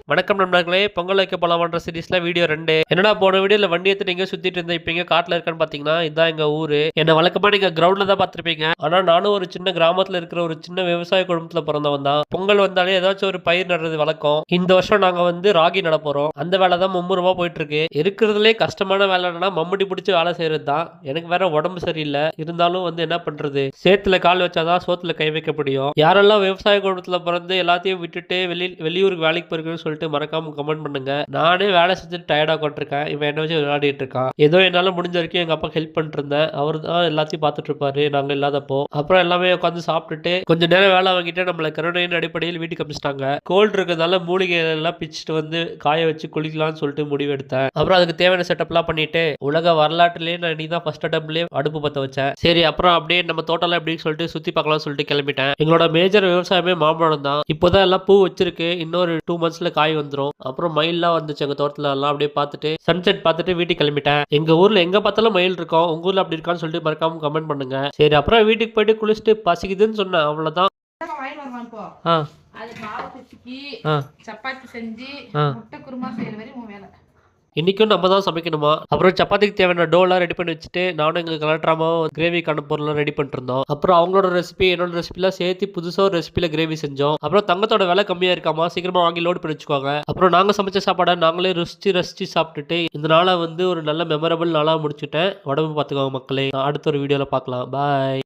வணக்கம் நண்பர்களே, பொங்கல் வைக்க போலாமான்ற சீரிஸ்ல வீடியோ 2. என்னடா போன வீடியோல வண்டி எடுத்துட்டு எங்க சுத்திட்டு இருந்தேன், இப்ப எங்க காட்டுல இருக்கேன்னு பாத்தீங்கன்னா, இதான் எங்க ஊரு. என்ன வழக்கமா நீங்க கிரவுண்ட்ல தான் பாத்திருப்பீங்க. ஆனா நானும் ஒரு சின்ன கிராமத்துல இருக்கிற ஒரு சின்ன விவசாய குடும்பத்துல பிறந்தவன் தான். பொங்கல் வந்தாலே ஏதாச்சும் ஒரு பயிர் நடுறது வழக்கம். இந்த வருஷம் நாங்க வந்து ராகி நட போறோம். அந்த வேலை தான் மும்முரமா போயிட்டு இருக்கு. இருக்கிறதுலே கஷ்டமான வேலை என்னன்னா மம்முடி பிடிச்சி வேலை செய்யறது தான். எனக்கு வேற உடம்பு சரியில்லை. இருந்தாலும் வந்து என்ன பண்றது, சேத்துல கால் வச்சாதான் சோத்துல கை வைக்க முடியும். யாரெல்லாம் விவசாய குடும்பத்துல பிறந்து எல்லாத்தையும் விட்டுட்டு வெளியூருக்கு வேலைக்கு போயிருக்குன்னு சொல்லிட்டு மறக்காம கமெண்ட் பண்ணுங்க. நானே வேலை செஞ்சுட்டு டயர்டா உட்காந்துருக்கேன். இவன் என்ன வச்சு விளையாடிட்டு இருக்கான். ஏதோ என்னால முடிஞ்ச வரைக்கும் எங்க அப்பா ஹெல்ப் பண்ணிட்டு இருந்தேன். அவர் தான் எல்லாத்தையும் பார்த்துட்டு இருப்பாரு நாங்க இல்லாதப்போ. அப்புறம் எல்லாமே உட்காந்து சாப்பிட்டுட்டு கொஞ்ச நேரம் வேலை வாங்கிட்டு நம்மள கருணையின் அடிப்படையில் வீட்டுக்கு அனுப்பிச்சிட்டாங்க. கோல்டு இருக்கிறதால மூலிகை எல்லாம் பிச்சுட்டு வந்து காய வச்சு குளிக்கலாம்னு சொல்லிட்டு முடிவு எடுத்தேன். அப்புறம் அதுக்கு தேவையான செட்டப்லாம் பண்ணிட்டு உலக வரலாற்றுலயே நான் நீ தான் ஃபர்ஸ்ட் அட்டம்ப்ட்லயே அடுப்பு பத்த வச்சேன். சரி அப்புறம் அப்படியே நம்ம தோட்டம்லாம் எப்படின்னு சொல்லிட்டு சுத்தி பார்க்கலாம் சொல்லிட்டு கிளம்பிட்டேன். எங்களோட மேஜர் விவசாயமே மாம்பழம் தான். இப்போதான் எல்லாம் பூ வச்சிருக்கு. இன்னொரு 2 monthsல காய் வந்துரும். அப்புறம் மயில்லாம் வந்துச்சு எங்க தோட்டத்துல எல்லாம். அப்படியே பார்த்துட்டு சன்செட் பார்த்துட்டு வீட்டுக்கு கிளம்பிட்டேன். எங்க ஊர்ல எங்க பார்த்தாலும் மயில் இருக்கும். உங்க ஊர்ல அப்படி இருக்கான்னு சொல்லிட்டு மறக்காம கமெண்ட் பண்ணுங்க. சரி அப்புறம் வீட்டுக்கு போயிட்டு குளிச்சுட்டு பசிக்குதுன்னு சொன்னேன், அவ்வளவுதான். ஆ சப்பாத்தி செஞ்சு முட்டை குருமா செய்யற வரை உன் வேலை. இன்னைக்கும் நம்ம தான் சமைக்கணுமா? அப்புறம் சப்பாத்திக்கு தேவையான டோலாம் ரெடி பண்ணி வச்சுட்டு நானும் எங்க கலட்ராமா கிரேவிக்கான பொருள்லாம் ரெடி பண்ணிட்டு இருந்தோம். அப்புறம் அவங்களோட ரெசிபி என்னோட ரெசிபிலாம் சேர்த்து புதுசா ஒரு ரெசிபில கிரேவி செஞ்சோம். அப்புறம் தங்கத்தோட விலை கம்மியா இருக்காமா, சீக்கிரமா வாங்கி லோட் பண்ணி வச்சுக்கோங்க. அப்புறம் நாங்க சமைச்ச சாப்பாடை நாங்களே ரசிச்சு சாப்பிட்டுட்டு இந்த நாளை வந்து ஒரு நல்ல மெமரபிள் நாளா முடிச்சுட்டேன். உடம்பு பார்த்துக்கோங்க மக்களே. அடுத்த ஒரு வீடியோல பார்க்கலாம். பாய்.